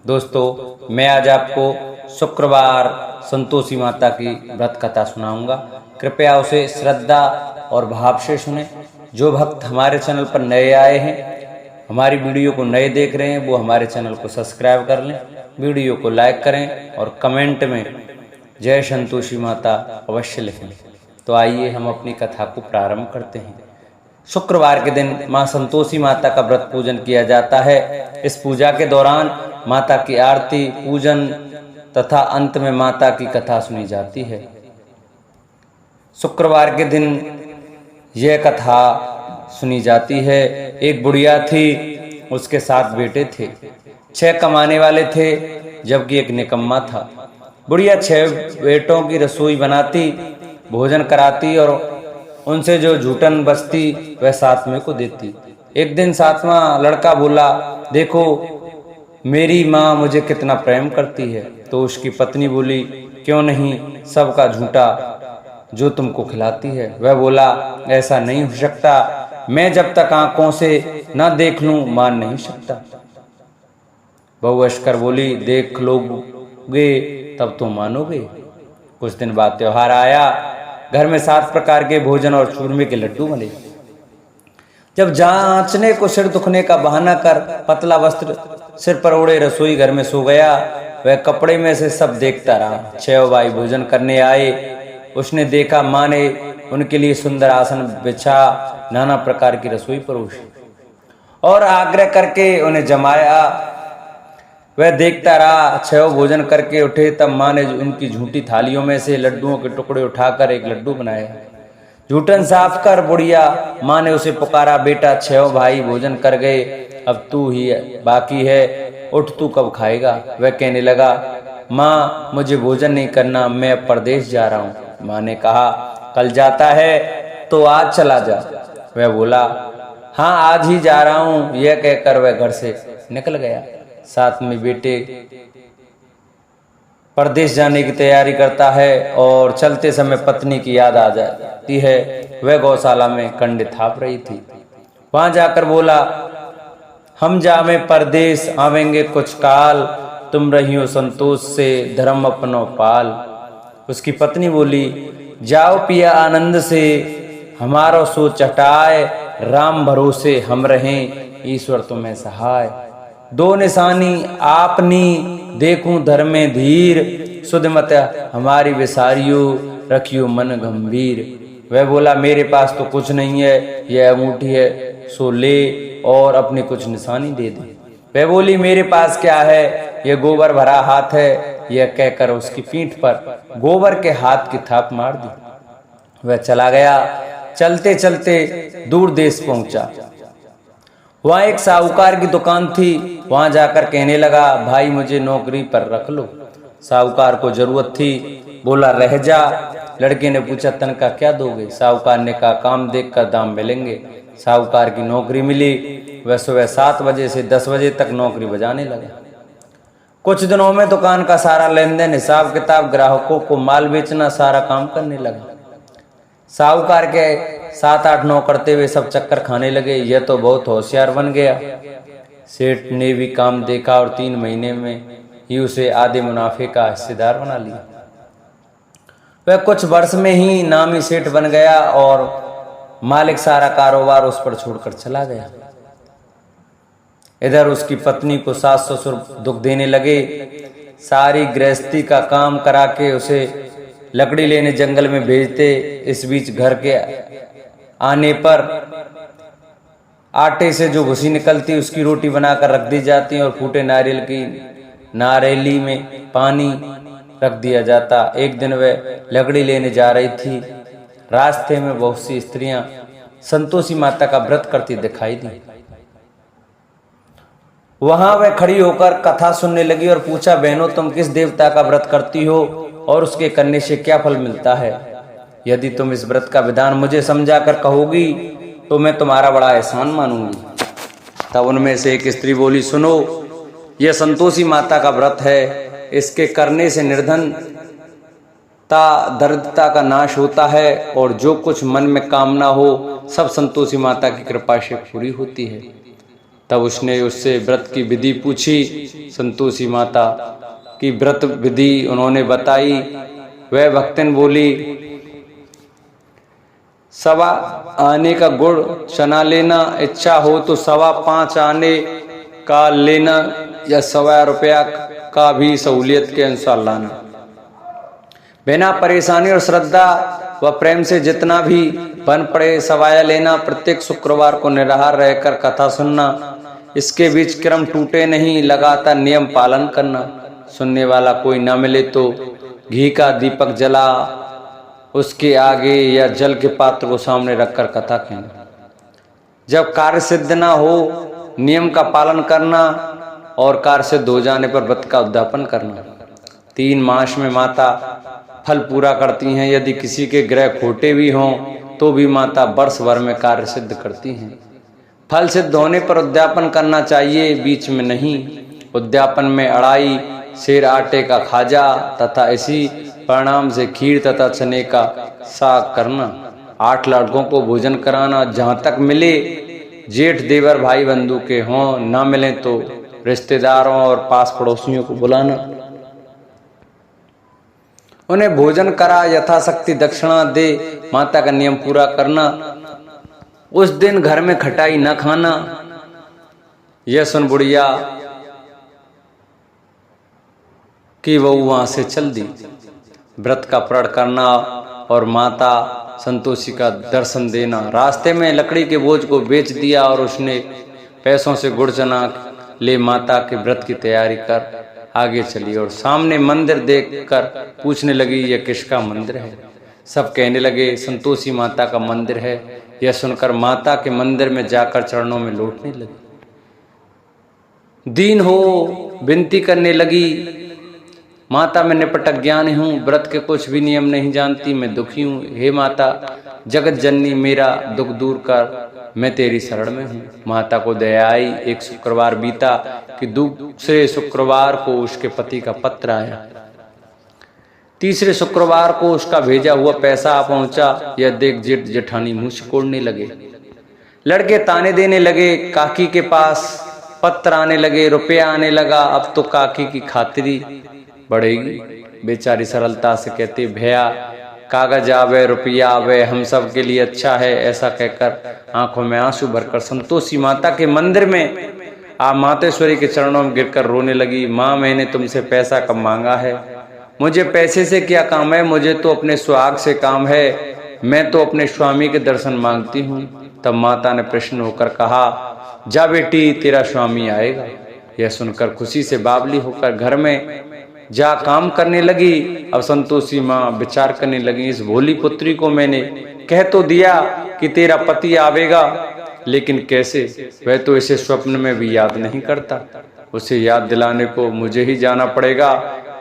दोस्तों, मैं आज आपको शुक्रवार संतोषी माता की व्रत कथा सुनाऊंगा। कृपया उसे श्रद्धा और भाव से सुने। जो भक्त हमारे चैनल पर नए आए हैं, हमारी वीडियो को नए देख रहे हैं, वो हमारे चैनल को सब्सक्राइब कर लें, वीडियो को लाइक करें और कमेंट में जय संतोषी माता अवश्य लिखें। तो आइए हम अपनी कथा को प्रारंभ करते हैं। शुक्रवार के दिन मां संतोषी माता का व्रत पूजन किया जाता है। इस पूजा के दौरान माता की आरती, पूजन तथा अंत में माता की कथा सुनी जाती है। शुक्रवार के दिन यह कथा सुनी जाती है। एक बुढ़िया थी, उसके 7 बेटे थे। 6 कमाने वाले थे जबकि एक निकम्मा था। बुढ़िया 6 बेटों की रसोई बनाती, भोजन कराती और उनसे जो झूठन बचती वह 7वें को देती। एक दिन 7वां लड़का बोला, देखो मेरी माँ मुझे कितना प्रेम करती है। तो उसकी पत्नी बोली, क्यों नहीं, सबका झूठा जो तुमको खिलाती है। वह बोला, ऐसा नहीं हो सकता, मैं जब तक आंखों से न देख लूं मान नहीं सकता। बहू अश्कर बोली, देख लोगे तब तो मानोगे। कुछ दिन बाद त्योहार आया। घर में 7 प्रकार के भोजन और चूरमे के लड्डू बने। जब जांचने को सिर दुखने का बहाना कर पतला वस्त्र सिर पर ओढ़े रसोई घर में सो गया, वह कपड़े में से सब देखता रहा। 6 भाई भोजन करने आए। उसने देखा माँ ने उनके लिए सुंदर आसन बिछा, नाना प्रकार की रसोई परोसी और आग्रह करके उन्हें जमाया। वह देखता रहा। 6 भोजन करके उठे तब माँ ने उनकी झूठी थालियों में से लड्डुओं के टुकड़े उठाकर एक लड्डू बनाया। झूठन साफ कर बुढ़िया माँ ने उसे पुकारा, बेटा 6 भाई भोजन कर गए, अब तू ही बाकी है, उठ तू कब खाएगा। वह कहने लगा, माँ मुझे भोजन नहीं करना, मैं अब परदेश जा रहा हूँ। माँ ने कहा, कल जाता है तो आज चला जा। वह बोला, हाँ आज ही जा रहा हूँ। यह कहकर वह घर से निकल गया। साथ में बेटे परदेश जाने की तैयारी करता है और चलते समय पत्नी की याद आ जाती है। वह गौशाला में कंडे थाप रही थी। वहां जाकर बोला, हम जावे परदेश आवेंगे कुछ काल, तुम रहियो संतोष से धर्म अपनो पाल। उसकी पत्नी बोली, जाओ पिया आनंद से, हमारो सो चटाए, राम भरोसे हम रहें, ईश्वर तुम्हें सहाय। 2 निशानी आपनी, देखूं धर्मे धीर, सुध मत हमारी विसारियो, रखियो मन गंभीर। वह बोला, मेरे पास तो कुछ नहीं है, यह अंगूठी है, सो ले और अपनी कुछ निशानी दे दे। वह बोली, मेरे पास क्या है, यह गोबर भरा हाथ है। यह कहकर उसकी पीठ पर गोबर के हाथ की थाप मार दी। वह चला गया। चलते चलते दूर देश पहुंचा। वहां एक साहूकार की दुकान थी। वहां जाकर कहने लगा, भाई मुझे नौकरी पर रख लो। साहूकार को जरूरत थी, बोला रह जा। लड़के ने पूछा, तनख्वाह क्या दोगे। साहूकार ने कहा, काम देख कर दाम मिलेंगे। साहूकार की नौकरी मिली। वह सुबह 7 बजे से 10 बजे तक नौकरी बजाने लगा। कुछ दिनों में दुकान का सारा लेन देन, हिसाब किताब, ग्राहकों को माल बेचना, सारा काम करने लगा। साहूकार के 7-8 नौकर करते हुए सब चक्कर खाने लगे। यह तो बहुत होशियार बन गया। सेठ ने भी काम देखा और 3 महीने में ही उसे आधे मुनाफे का हिस्सेदार बना लिया। वह कुछ वर्ष में ही नामी सेठ बन गया और मालिक सारा कारोबार उस पर छोड़कर चला गया। इधर उसकी पत्नी को सास ससुर दुख देने लगे। सारी गृहस्थी का काम करा के उसे लकड़ी लेने जंगल में भेजते। इस बीच घर के आने पर आटे से जो भूसी निकलती उसकी रोटी बनाकर रख दी जाती और फूटे नारियल की नारेली में पानी रख दिया जाता। एक दिन वह लकड़ी लेने जा रही थी। रास्ते में बहुत सी स्त्रियां संतोषी माता का व्रत करती दिखाई दी। वहां वह खड़ी होकर कथा सुनने लगी और पूछा, बहनों तुम किस देवता का व्रत करती हो और उसके करने से क्या फल मिलता है। यदि तुम इस व्रत का विधान मुझे समझा कर कहोगी तो मैं तुम्हारा बड़ा एहसान मानूंगी। तब उनमें से एक स्त्री बोली, सुनो, यह संतोषी माता का व्रत है। इसके करने से निर्धनता, दरिद्रता का नाश होता है और जो कुछ मन में कामना हो सब संतोषी माता की कृपा से पूरी होती है। तब उसने उससे व्रत की विधि पूछी। संतोषी माता की व्रत विधि उन्होंने बताई। वह भक्तन बोली, सवा आने का गुड़ चना लेना, इच्छा हो तो 5.25 आने का लेना या 1.25 रुपया का भी सहूलियत के अनुसार लाना। बिना परेशानी और श्रद्धा व प्रेम से जितना भी बन पड़े सवाया लेना। प्रत्येक शुक्रवार को निराहार रहकर कथा सुनना। इसके बीच क्रम टूटे नहीं, लगातार नियम पालन करना। सुनने वाला कोई न मिले तो घी का दीपक जला उसके आगे या जल के पात्र को सामने रखकर कथा कहना। जब कार्य सिद्ध ना हो नियम का पालन करना और कार्य सिद्ध हो जाने पर व्रत का उद्यापन करना। 3 मास में माता फल पूरा करती हैं। यदि किसी के ग्रह खोटे भी हों तो भी माता वर्ष भर में कार्य सिद्ध करती हैं। फल सिद्ध होने पर उद्यापन करना चाहिए, बीच में नहीं। उद्यापन में अड़ाई, सेर आटे का खाजा तथा इसी परिणाम से खीर तथा चने का साग करना। 8 लड़कों को भोजन कराना। जहां तक मिले जेठ देवर भाई बंधु के हों, न मिले तो रिश्तेदारों और पास पड़ोसियों को बुलाना। उन्हें भोजन करा, यथाशक्ति दक्षिणा दे, माता का नियम पूरा करना। उस दिन घर में खटाई न खाना। यह सुन बुढ़िया कि वह वहां से चल दी। व्रत का प्रण करना और माता संतोषी का दर्शन देना। रास्ते में लकड़ी के बोझ को बेच दिया और उसने पैसों से गुड़ चना ले माता के व्रत की तैयारी कर आगे चली और सामने मंदिर देखकर पूछने लगी, यह किसका मंदिर है? सब कहने लगे, संतोषी माता का मंदिर है। यह सुनकर माता के मंदिर में जाकर चरणों में लौटने लगी। दीन हो विनती करने लगी, माता मैं निपट ज्ञानी हूँ, व्रत के कुछ भी नियम नहीं जानती, मैं दुखी हूँ। हे माता जगत जननी, मेरा दुख दूर कर, मैं तेरी शरण में हूँ। माता को दया आई। एक शुक्रवार बीता कि दूसरे शुक्रवार को उसके पति का पत्र आया। तीसरे शुक्रवार को उसका भेजा हुआ पैसा आ पहुंचा। यह देख जेठ जेठानी मुंह सिकोड़ने लगे। लड़के ताने देने लगे। काकी के पास पत्र आने लगे, रुपया आने लगा। अब तो काकी की खातिरी बढ़ेगी। बेचारी सरलता से कहती, भैया कागज आवे रुपया आवे, हम सब के लिए अच्छा है। ऐसा कहकर आंखों में आंसू भरकर संतोषी माता के मंदिर में मातेश्वरी के चरणों में गिरकर रोने लगी। माँ मैंने तुमसे पैसा कब मांगा है? मुझे पैसे से क्या काम है? मुझे तो अपने सुहाग से काम है। मैं तो अपने स्वामी के दर्शन मांगती हूँ। तब माता ने प्रसन्न होकर कहा, जा बेटी तेरा स्वामी आएगा। यह सुनकर खुशी से बावली होकर घर में जा काम करने लगी। अब संतोषी माँ विचार करने लगी, इस भोली पुत्री को मैंने कह तो दिया कि तेरा पति आवेगा, लेकिन कैसे? वह तो इसे स्वप्न में भी याद नहीं करता। उसे याद दिलाने को मुझे ही जाना पड़ेगा।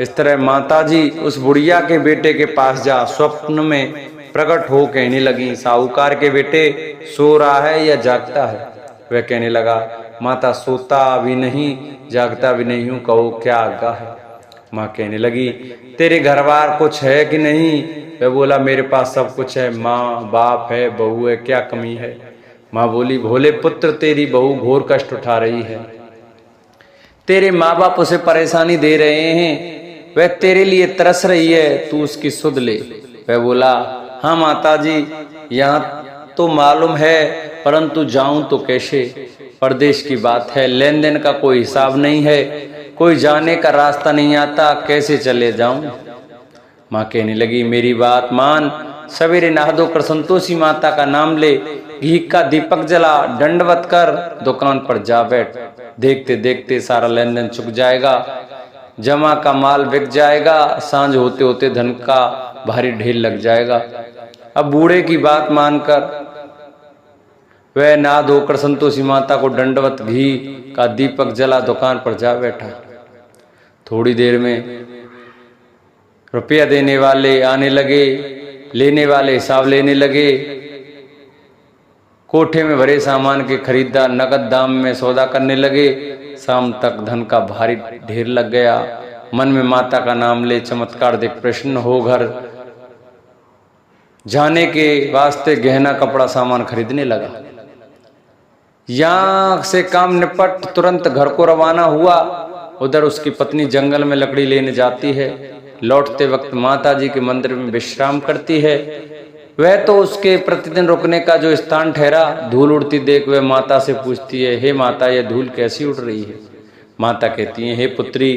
इस तरह माताजी उस बुढ़िया के बेटे के पास जा स्वप्न में प्रकट हो कहने लगी, साहूकार के बेटे सो रहा है या जागता है? वह कहने लगा, माता सोता भी नहीं जागता भी नहीं हूँ, कहो क्या आज्ञा है? माँ कहने लगी, तेरे घर बार कुछ है कि नहीं? वह बोला, मेरे पास सब कुछ है, माँ बाप है, बहू है, क्या कमी है? माँ बोली, भोले पुत्र तेरी बहू घोर कष्ट उठा रही है। तेरे माँ बाप उसे परेशानी दे रहे हैं, वह तेरे लिए तरस रही है, तू उसकी सुध ले। वह बोला, हाँ माताजी यहाँ तो मालूम है, परंतु जाऊं तो कैसे? परदेश की बात है, लेन देन का कोई हिसाब नहीं है, कोई जाने का रास्ता नहीं आता, कैसे चले जाऊं? माँ कहने लगी, मेरी बात मान, सवेरे नहा धोकर संतोषी माता का नाम ले, घी का दीपक जला, दंडवत कर, दुकान पर जा बैठ। देखते देखते सारा लेन देन चुक जाएगा, जमा का माल बिक जाएगा, सांझ होते होते धन का भारी ढेर लग जाएगा। अब बूढ़े की बात मानकर वह नहा धोकर संतोषी माता को दंडवत घी का दीपक जला दुकान पर जा बैठा। थोड़ी देर में रुपया देने वाले आने लगे, लेने वाले हिसाब लेने लगे। कोठे में भरे सामान के खरीदार नगद दाम में सौदा करने लगे। शाम तक धन का भारी ढेर लग गया। मन में माता का नाम ले चमत्कार देख प्रसन्न हो घर जाने के वास्ते गहना कपड़ा सामान खरीदने लगा। यहाँ से काम निपट तुरंत घर को रवाना हुआ। उधर उसकी पत्नी जंगल में लकड़ी लेने जाती है। लौटते वक्त माता जी के मंदिर में विश्राम करती है। वह तो उसके प्रतिदिन रुकने का जो स्थान ठहरा, धूल उड़ती देख वह माता से पूछती है, हे माता, यह धूल कैसी उड़ रही है? माता कहती है, हे पुत्री,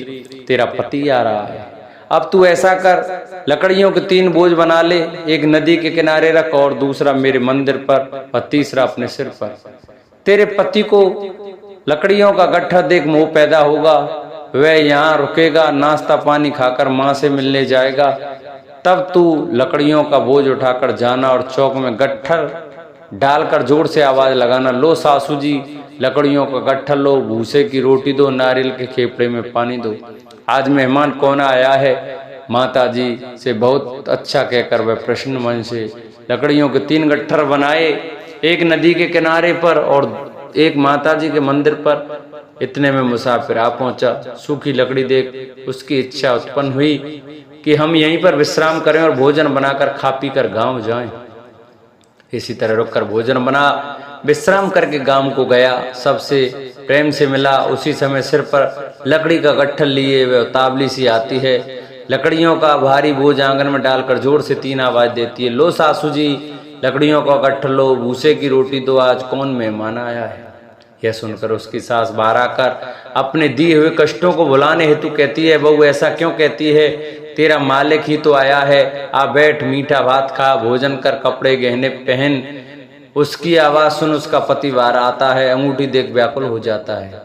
तेरा पति आ रहा है। अब तू ऐसा कर, लकड़ियों के 3 बोझ बना ले, एक नदी के किनारे रख और दूसरा मेरे मंदिर पर और तीसरा अपने सिर पर। तेरे पति को लकड़ियों का गट्ठा देख मोह पैदा होगा, वह यहाँ रुकेगा, नाश्ता पानी खाकर माँ से मिलने जाएगा। तब तू लकड़ियों का बोझ उठाकर जाना और चौक में गट्ठर डालकर जोर से आवाज लगाना, लो सासू जी, लकड़ियों का गट्ठर लो, भूसे की रोटी दो, नारियल के खेपड़े में पानी दो। आज मेहमान कौन आया है? माता जी से बहुत अच्छा कहकर वह प्रसन्न मन से लकड़ियों के 3 गट्ठर बनाए, एक नदी के किनारे पर और एक माता जी के मंदिर पर। इतने में मुसाफिर आ पहुंचा। सूखी लकड़ी देख उसकी इच्छा उत्पन्न हुई कि हम यहीं पर विश्राम करें और भोजन बनाकर खा पी कर गाँव जाएं। इसी तरह रुककर भोजन बना, विश्राम करके गांव को गया, सबसे प्रेम से मिला। उसी समय सिर पर लकड़ी का गट्ठर लिए वह उतावली सी आती है। लकड़ियों का भारी बोझ आंगन में डालकर जोर से 3 आवाज देती है, लो सासू जी, लकड़ियों का गट्ठर लो, भूसे की रोटी दो, आज कौन मेहमान आया है? यह सुनकर उसकी सास बाहर आकर अपने दिए हुए कष्टों को भुलाने हेतु कहती है, बहू ऐसा क्यों कहती है? तेरा मालिक ही तो आया है, आ बैठ, मीठा भात खा, भोजन कर, कपड़े गहने पहन। उसकी आवाज सुन उसका पति बाहर आता है, अंगूठी देख व्याकुल हो जाता है।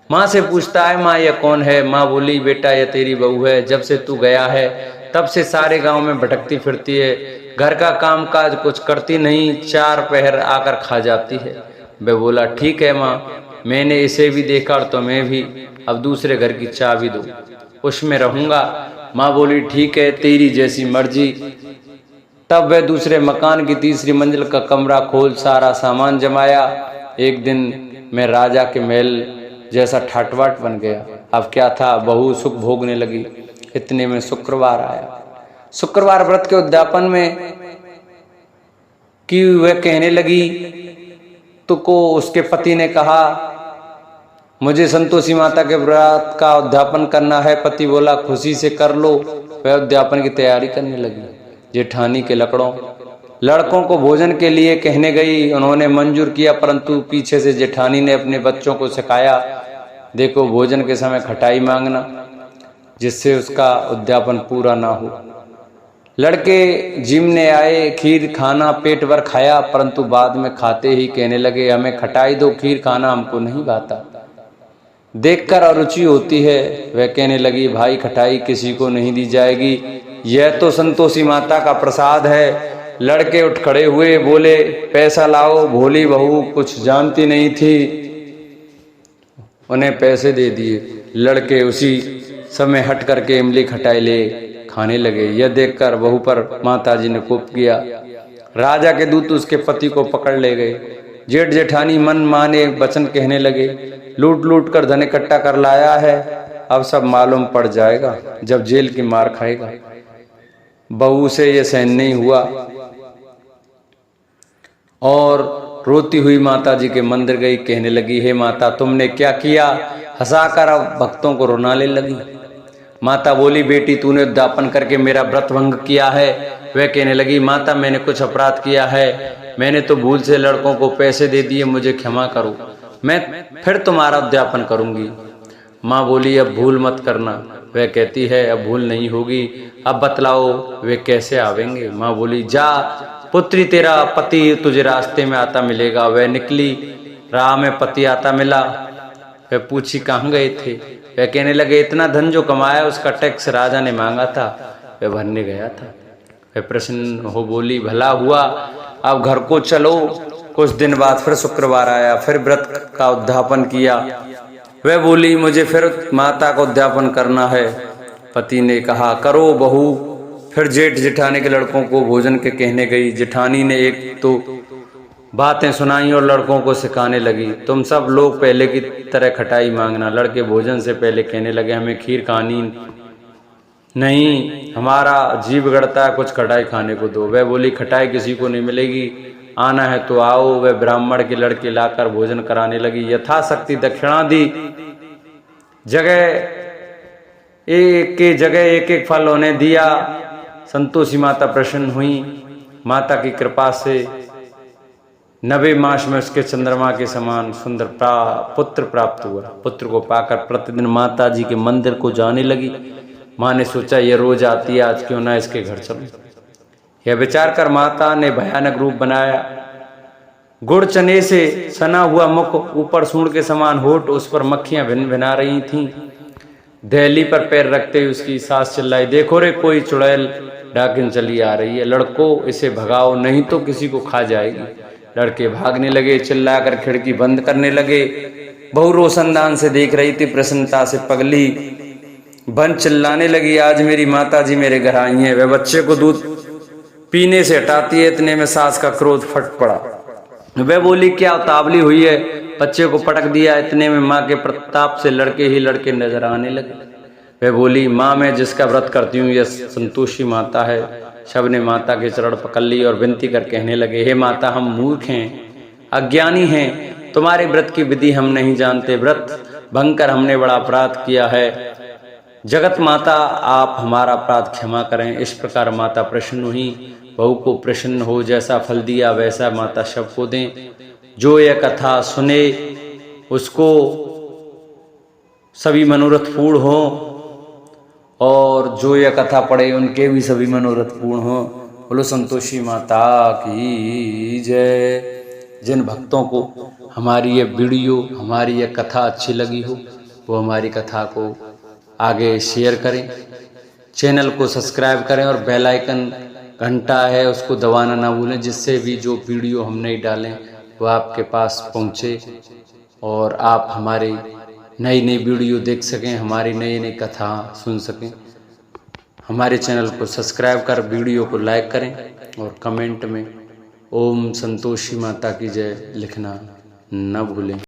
माँ से पूछता है, माँ यह कौन है? माँ बोली, बेटा यह तेरी बहू है, जब से तू गया है तब से सारे गांव में भटकती फिरती है, घर का काम काज कुछ करती नहीं, 4 पहर आकर खा जाती है। वह बोला, ठीक है माँ, मैंने इसे भी देखा और तुम्हें भी, अब दूसरे घर की चाबी दो, उसमें रहूंगा। माँ बोली, ठीक है, तेरी जैसी मर्जी। तब वह दूसरे मकान की 3री मंजिल का कमरा खोल सारा सामान जमाया। एक दिन मैं राजा के महल जैसा ठाटबाट बन गया। अब क्या था, बहू सुख भोगने लगी। इतने में शुक्रवार आया। शुक्रवार व्रत के उद्यापन में कि वह कहने लगी तो को उसके पति ने कहा, मुझे संतोषी माता के व्रत का उद्यापन करना है। पति बोला, खुशी से कर लो। वह उद्यापन की तैयारी करने लगी। जेठानी के लड़कों को भोजन के लिए कहने गई। उन्होंने मंजूर किया, परंतु पीछे से जेठानी ने अपने बच्चों को सिखाया, देखो भोजन के समय खटाई मांगना, जिससे उसका उद्यापन पूरा ना हो। लड़के जिमने आए, खीर खाना पेट भर खाया, परंतु बाद में खाते ही कहने लगे, हमें खटाई दो, खीर खाना हमको नहीं भाता। देखकर अरुचि होती है। वह कहने लगी, भाई खटाई किसी को नहीं दी जाएगी, यह तो संतोषी माता का प्रसाद है। लड़के उठ खड़े हुए, बोले, पैसा लाओ। भोली बहू कुछ जानती नहीं थी, उन्हें पैसे दे दिए। लड़के उसी समय हट करके इमली खटाई ले खाने लगे। यह देखकर बहू पर माताजी ने कोप किया। राजा के दूत उसके पति को पकड़ ले गए। जेठ जेठानी मन माने वचन कहने लगे, लूट लूट कर धन इकट्ठा कर लाया है, अब सब मालूम पड़ जाएगा जब जेल की मार खाएगा। बहू से यह सहन नहीं हुआ और रोती हुई माता जी के मंदिर गई। कहने लगी, हे माता, तुमने क्या किया? हंसाकर अब भक्तों को रुलाने लगी। माता बोली, बेटी तूने उद्यापन करके मेरा व्रत भंग किया है। वह कहने लगी, माता मैंने कुछ अपराध किया है, मैंने तो भूल से लड़कों को पैसे दे दिए, मुझे क्षमा करो, मैं फिर तुम्हारा उद्यापन करूंगी। माँ बोली, अब भूल मत करना। वह कहती है, अब भूल नहीं होगी, अब बतलाओ वे कैसे आवेंगे। माँ बोली, जा पुत्री, तेरा पति तुझे रास्ते में आता मिलेगा। वह निकली, राह में पति आता मिला। वह पूछी, कहाँ गए थे? वह कहने लगे, इतना धन जो कमाया उसका टैक्स राजा ने मांगा था, वह भरने गया था। वह प्रसन्न हो बोली, भला हुआ, अब घर को चलो। कुछ दिन बाद फिर शुक्रवार आया, फिर व्रत का उद्यापन किया। वह बोली, मुझे फिर माता का उद्यापन करना है। पति ने कहा, करो बहू। फिर जेठ जेठानी के लड़कों को भोजन के कहने गई। जेठानी ने एक तो बातें सुनाई और लड़कों को सिखाने लगी, तुम सब लोग पहले की तरह खटाई मांगना। लड़के भोजन से पहले कहने लगे, हमें खीर खानी नहीं, हमारा जी बिगड़ता है, कुछ खटाई खाने को दो। वह बोली, खटाई किसी को नहीं मिलेगी, आना है तो आओ। वह ब्राह्मण के लड़के लाकर भोजन कराने लगी। यथाशक्ति दक्षिणा दी। एक एक फल उन्हें दिया। संतोषी माता प्रसन्न हुई। माता की कृपा से 90 मास में उसके चंद्रमा के समान सुंदर पुत्र प्राप्त हुआ। पुत्र को पाकर प्रतिदिन माता जी के मंदिर को जाने लगी। माँ ने सोचा ये रोज आती है, आज क्यों ना इसके घर चलूं। यह विचार कर माता ने भयानक रूप बनाया। गुड़ चने से सना हुआ मुख, ऊपर सूंड के समान होठ, उस पर मक्खियां भिन भिना रही थीं। दहली पर पैर रखते हुए उसकी सास चिल्लाई, देखो रे कोई चुड़ैल डाकिन चली आ रही है, लड़को इसे भगाओ नहीं तो किसी को खा जाएगी। लड़के भागने लगे, चिल्लाकर खिड़की बंद करने लगे। बहू रोशनदान से देख रही थी, प्रसन्नता से पगली बन चिल्लाने लगी, आज मेरी माता जी मेरे घर आई हैं। वह बच्चे को दूध पीने से हटाती है, इतने में सास का क्रोध फट पड़ा। वह बोली, क्या उतावली हुई है, बच्चे को पटक दिया। इतने में माँ के प्रताप से लड़के ही लड़के नजर आने लगे। वह बोली, माँ मैं जिसका व्रत करती हूँ यह संतोषी माता है। सब ने माता के चरण पकड़ लिए और विनती कर कहने लगे, हे माता हम मूर्ख हैं, अज्ञानी हैं, तुम्हारे व्रत की विधि हम नहीं जानते, व्रत भंग कर हमने बड़ा अपराध किया है। जगत माता आप हमारा अपराध क्षमा करें। इस प्रकार माता प्रसन्न हुई। बहू को प्रसन्न हो, जैसा फल दिया वैसा माता सबको दें। जो यह कथा सुने उसको सभी मनोरथ पूर्ण हो, और जो यह कथा पढ़े उनके भी सभी मनोरथ पूर्ण हो। बोलो संतोषी माता की जय। जिन भक्तों को हमारी यह वीडियो, हमारी यह कथा अच्छी लगी हो वो हमारी कथा को आगे शेयर करें, चैनल को सब्सक्राइब करें और बेल आइकन घंटा है उसको दबाना ना भूलें, जिससे भी जो वीडियो हम नहीं डालें वो आपके पास पहुंचे और आप हमारी नई नई वीडियो देख सकें, हमारी नई नई कथा सुन सकें। हमारे चैनल को सब्सक्राइब कर वीडियो को लाइक करें और कमेंट में ओम संतोषी माता की जय लिखना न भूलें।